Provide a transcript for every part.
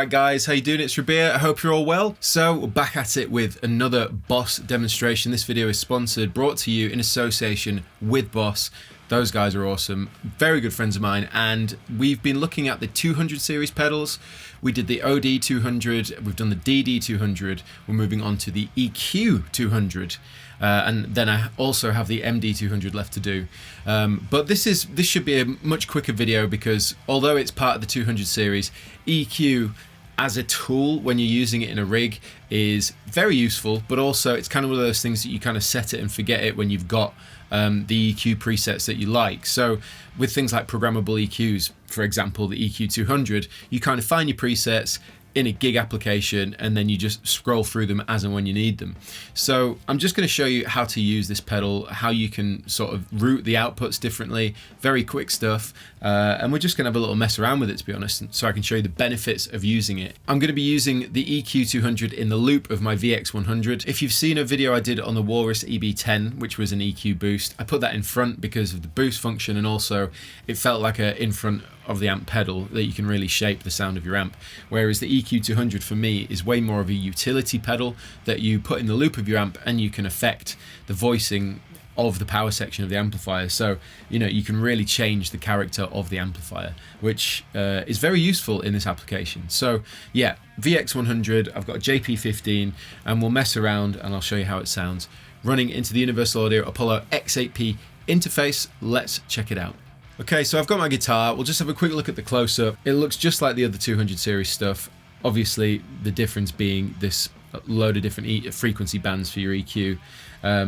Alright guys, how you doing? It's Rabea, I hope you're all well. So we're back at it with another Boss demonstration. This video is sponsored, brought to you in association with Boss. Those guys are awesome, very good friends of mine, and we've been looking at the 200 series pedals. We did the OD-200, we've done the DD-200, we're moving on to the EQ-200. And then I also have the MD-200 left to do. But this should be a much quicker video because although it's part of the 200 series, EQ as a tool when you're using it in a rig is very useful, but also it's kind of one of those things that you kind of set it and forget it when you've got the EQ presets that you like. So with things like programmable EQs, for example, the EQ-200, you kind of find your presets in a gig application and then you just scroll through them as and when you need them. So I'm just going to show you how to use this pedal, how you can sort of route the outputs differently, very quick stuff, and we're just going to have a little mess around with it, to be honest, so I can show you the benefits of using it. I'm going to be using the EQ-200 in the loop of my VX-100. If you've seen a video I did on the Walrus EB10, which was an EQ boost, I put that in front because of the boost function, and also it felt like a in front of the amp pedal that you can really shape the sound of your amp, whereas the EQ-200 for me is way more of a utility pedal that you put in the loop of your amp and you can affect the voicing of the power section of the amplifier. So you know, you can really change the character of the amplifier, which is very useful in this application. So yeah, VX100, I've got a JP15 and we'll mess around and I'll show you how it sounds running into the Universal Audio Apollo X8P interface. Let's check it out. Okay, so I've got my guitar. We'll just have a quick look at the close-up. It looks just like the other 200 series stuff. Obviously, the difference being this load of different frequency bands for your EQ.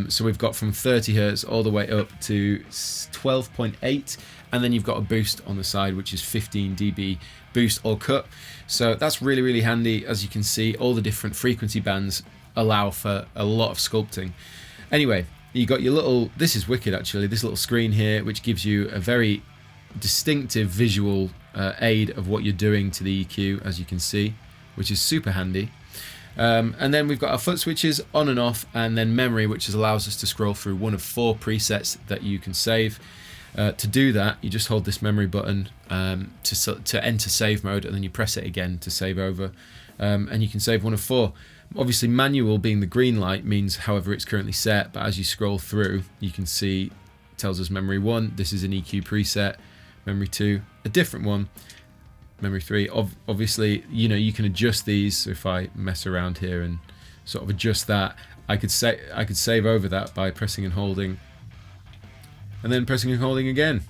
So we've got from 30 Hertz all the way up to 12.8, and then you've got a boost on the side, which is 15 dB boost or cut. So that's really, really handy. As you can see, all the different frequency bands allow for a lot of sculpting. Anyway, you got your little, this is wicked actually, this little screen here, which gives you a very distinctive visual aid of what you're doing to the EQ, as you can see, which is super handy. And then we've got our foot switches on and off, and then memory, which allows us to scroll through one of 4 presets that you can save. To do that, you just hold this memory button to enter save mode, and then you press it again to save over, and you can save one of 4. Obviously, manual being the green light means however it's currently set, but as you scroll through, you can see it tells us memory 1, this is an EQ preset, memory 2, a different one, memory 3. Obviously, you know, you can adjust these. So if I mess around here and sort of adjust that, I could save over that by pressing and holding, and then pressing and holding again.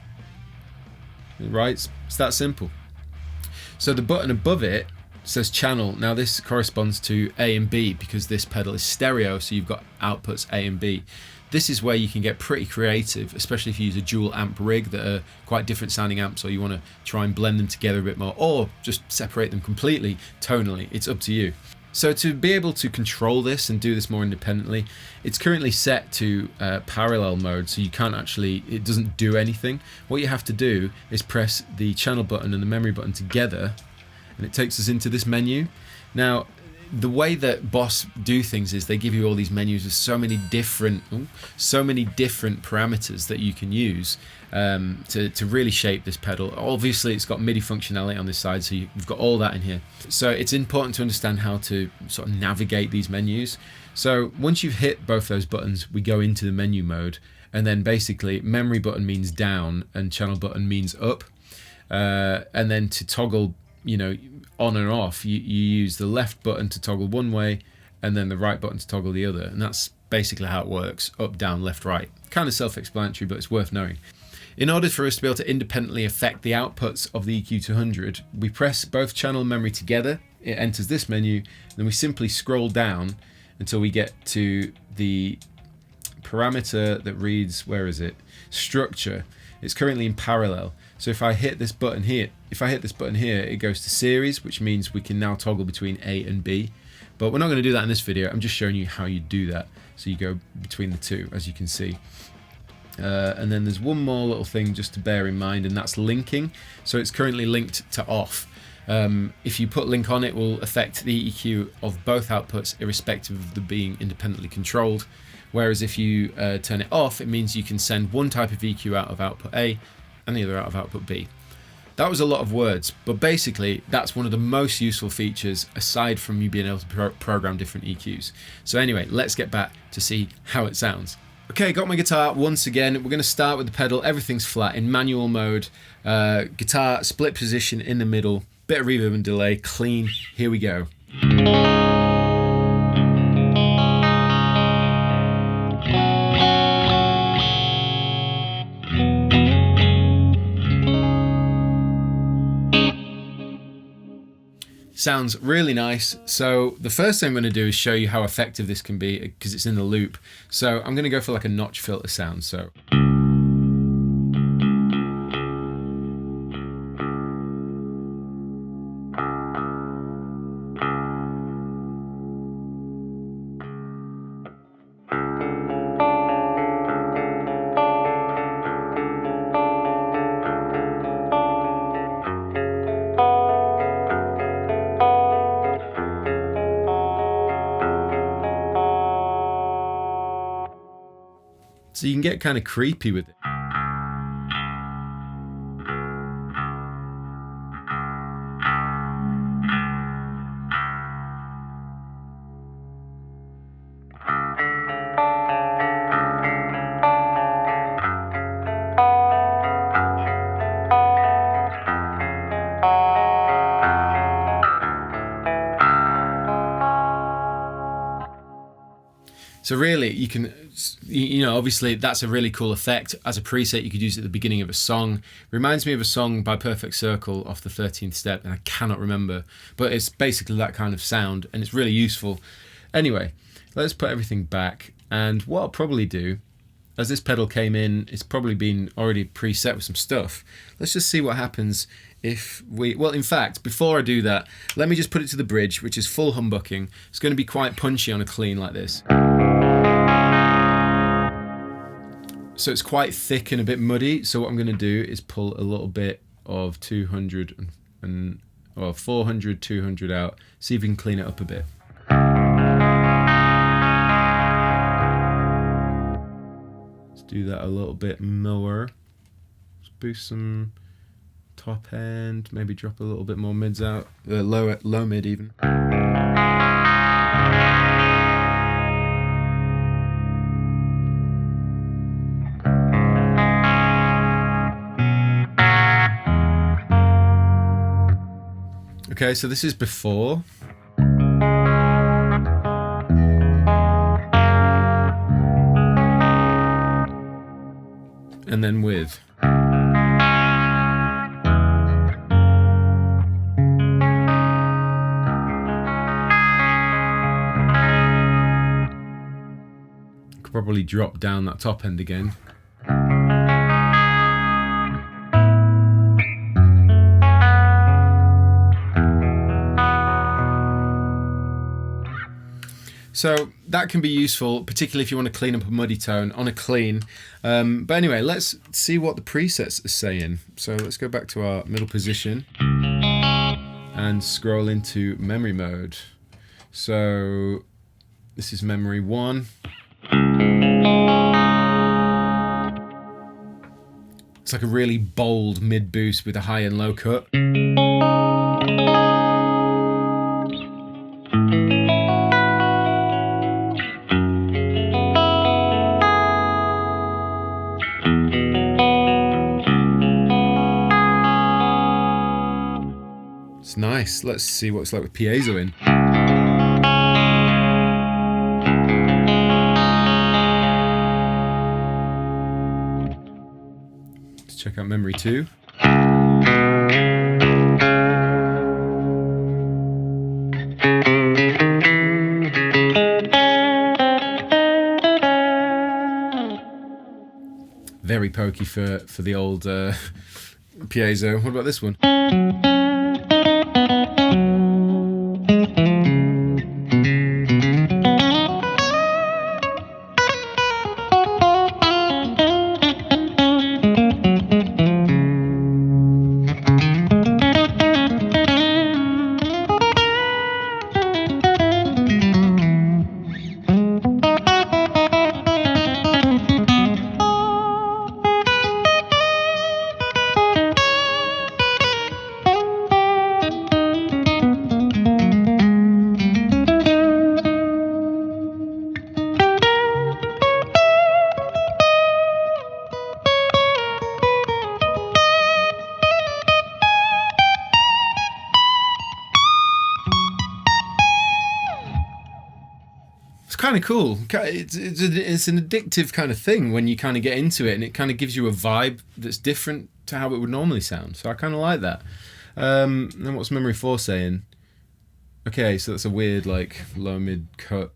Right, it's that simple. So the button above it says channel. Now this corresponds to A and B because this pedal is stereo, so you've got outputs A and B. This is where you can get pretty creative, especially if you use a dual amp rig that are quite different sounding amps, or you want to try and blend them together a bit more, or just separate them completely tonally. It's up to you. So to be able to control this and do this more independently, it's currently set to parallel mode, so you can't actually, it doesn't do anything. What you have to do is press the channel button and the memory button together, and it takes us into this menu. Now, the way that Boss do things is they give you all these menus with so many different parameters that you can use to really shape this pedal. Obviously, it's got MIDI functionality on this side, so you've got all that in here. So it's important to understand how to sort of navigate these menus. So once you've hit both those buttons, we go into the menu mode, and then basically memory button means down and channel button means up, and then to toggle, you know, on and off, you use the left button to toggle one way and then the right button to toggle the other, and that's basically how it works: up, down, left, right. Kind of self-explanatory, but it's worth knowing. In order for us to be able to independently affect the outputs of the EQ-200, we press both channel and memory together, it enters this menu, then we simply scroll down until we get to the parameter that reads, where is it? Structure. It's currently in parallel. So if I hit this button here, it goes to series, which means we can now toggle between A and B. But we're not going to do that in this video. I'm just showing you how you do that. So you go between the two, as you can see. And then there's one more little thing just to bear in mind, and that's linking. So it's currently linked to off. If you put link on, it will affect the EQ of both outputs, irrespective of them being independently controlled. Whereas if you turn it off, it means you can send one type of EQ out of output A and the other out of output B. that was a lot of words, but basically that's one of the most useful features aside from you being able to program different EQs. So anyway, let's get back to see how it sounds. Okay, got my guitar once again. We're going to start with the pedal. Everything's flat in manual mode. Guitar split position in the middle. Bit of reverb and delay. Clean. Here we go. Sounds really nice. So the first thing I'm going to do is show you how effective this can be because it's in the loop. So I'm going to go for like a notch filter sound. So So you can get kind of creepy with it. So really, you can, obviously that's a really cool effect. As a preset, you could use it at the beginning of a song. Reminds me of a song by Perfect Circle off the 13th Step, and I cannot remember, but it's basically that kind of sound, and it's really useful. Anyway, let's put everything back, and what I'll probably do, as this pedal came in, it's probably been already preset with some stuff. Let's just see what happens if we, well, in fact, before I do that, let me just put it to the bridge, which is full humbucking. It's going to be quite punchy on a clean like this. So it's quite thick and a bit muddy. So what I'm going to do is pull a little bit of 200 or 400, 200 out. See if we can clean it up a bit. Let's do that a little bit more. Let's boost some top end. Maybe drop a little bit more mids out. Low mid even. Okay, so this is before. And then with. Could probably drop down that top end again. So that can be useful, particularly if you want to clean up a muddy tone on a clean. But anyway, let's see what the presets are saying. So let's go back to our middle position and scroll into memory mode. So this is memory 1. It's like a really bold mid boost with a high and low cut. It's nice. Let's see what it's like with piezo in. Let's check out memory 2. Very pokey for the old piezo. What about this one? kind of cool. It's an addictive kind of thing when you kind of get into it, and it kind of gives you a vibe that's different to how it would normally sound. So I kind of like that. Then what's Memory 4 saying? Okay, so that's a weird like low mid cut.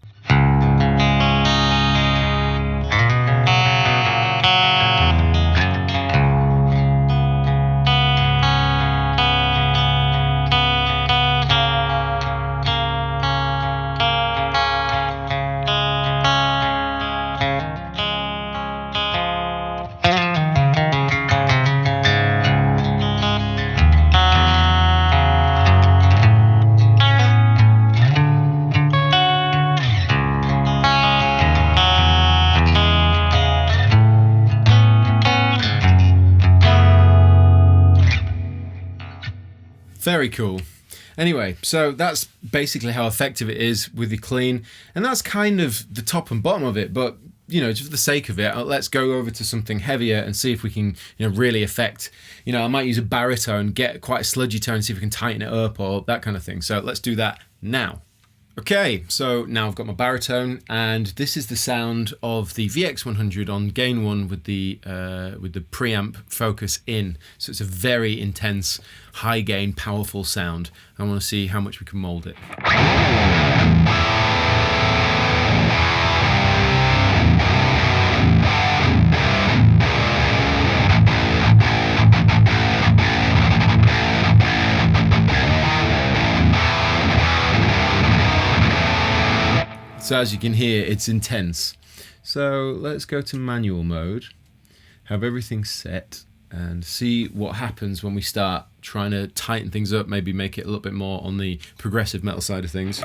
Very cool. Anyway, so that's basically how effective it is with the clean, and that's kind of the top and bottom of it. But you know, just for the sake of it, let's go over to something heavier and see if we can, you know, really affect. You know, I might use a baritone, get quite a sludgy tone, see if we can tighten it up or that kind of thing. So let's do that now. Okay, so now I've got my baritone, and this is the sound of the VX-100 on gain 1 with the preamp focus in. So it's a very intense, high gain, powerful sound. I want to see how much we can mold it. So as you can hear, it's intense. So let's go to manual mode, have everything set, and see what happens when we start trying to tighten things up, maybe make it a little bit more on the progressive metal side of things.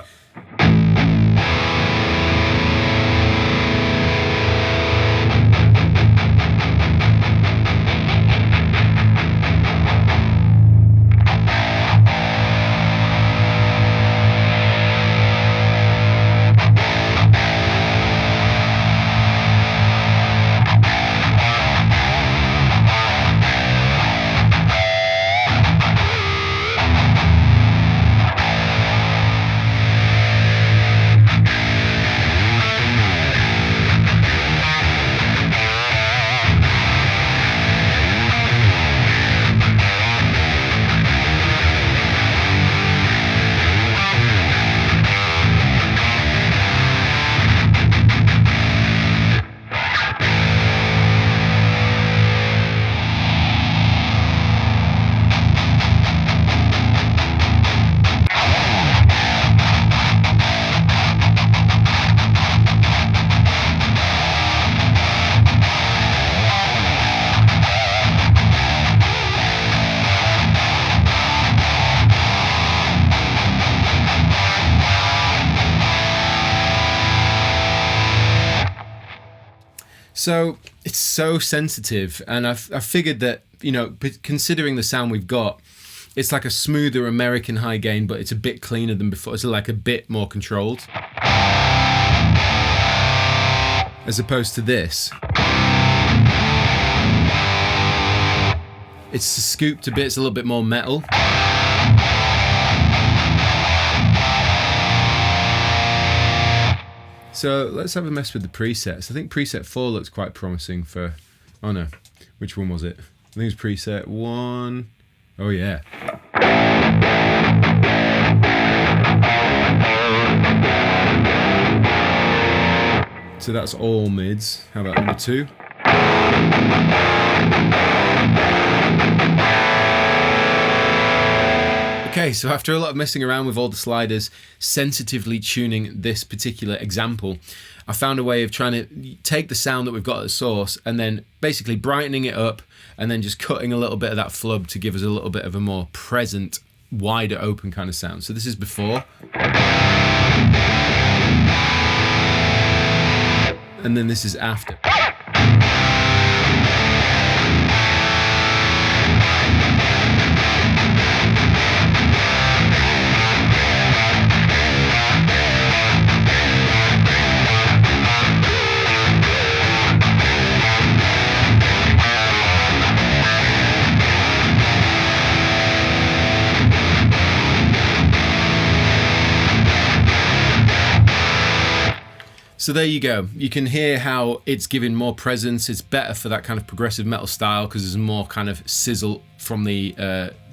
So it's so sensitive, and I figured that, you know, considering the sound we've got, it's like a smoother American high gain, but it's a bit cleaner than before. It's like a bit more controlled, as opposed to this. It's scooped a bit. It's a little bit more metal. So let's have a mess with the presets. I think preset 4 looks quite promising for... Oh no, which one was it? I think it was preset 1. Oh yeah. So that's all mids. How about number 2? Okay, so after a lot of messing around with all the sliders, sensitively tuning this particular example, I found a way of trying to take the sound that we've got at the source and then basically brightening it up and then just cutting a little bit of that flub to give us a little bit of a more present, wider open kind of sound. So this is before. And then this is after. So So there you go. You can hear how it's giving more presence. It's better for that kind of progressive metal style because there's more kind of sizzle from the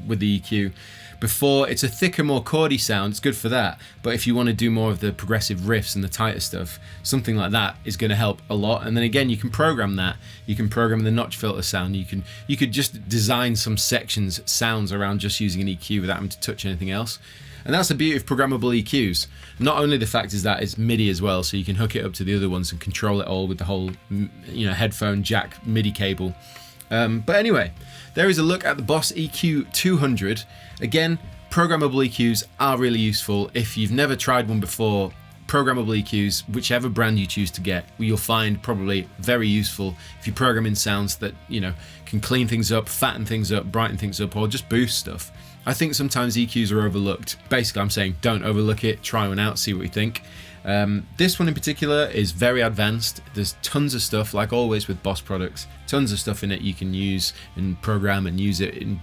with the EQ. Before, it's a thicker, more chordy sound. It's good for that. But if you want to do more of the progressive riffs and the tighter stuff, something like that is going to help a lot. And then again, you can program that. You can program the notch filter sound. You could just design some sections, sounds around just using an EQ without having to touch anything else. And that's the beauty of programmable EQs. Not only the fact is that it's MIDI as well, so you can hook it up to the other ones and control it all with the whole, headphone jack MIDI cable. But anyway, there is a look at the Boss EQ-200. Again, programmable EQs are really useful. If you've never tried one before, programmable EQs, whichever brand you choose to get, you'll find probably very useful if you program in sounds that, can clean things up, fatten things up, brighten things up, or just boost stuff. I think sometimes EQs are overlooked. Basically, I'm saying don't overlook it, try one out, see what you think. This one in particular is very advanced. There's tons of stuff, like always with Boss products, tons of stuff in it you can use and program and use it in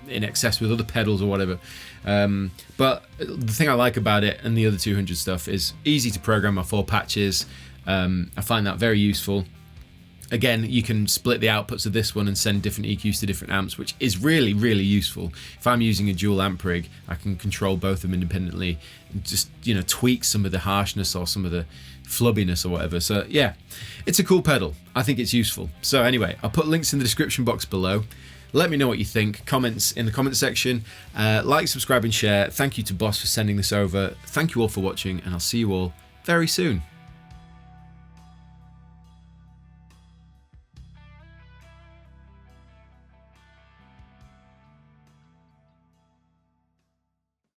excess with other pedals or whatever. But the thing I like about it and the other 200 stuff is easy to program my 4 patches. I find that very useful. Again, you can split the outputs of this one and send different EQs to different amps, which is really, really useful. If I'm using a dual amp rig, I can control both of them independently and just, tweak some of the harshness or some of the flubbiness or whatever. So yeah, it's a cool pedal. I think it's useful. So anyway, I'll put links in the description box below. Let me know what you think. Comments in the comment section. Like, subscribe and share. Thank you to Boss for sending this over. Thank you all for watching, and I'll see you all very soon.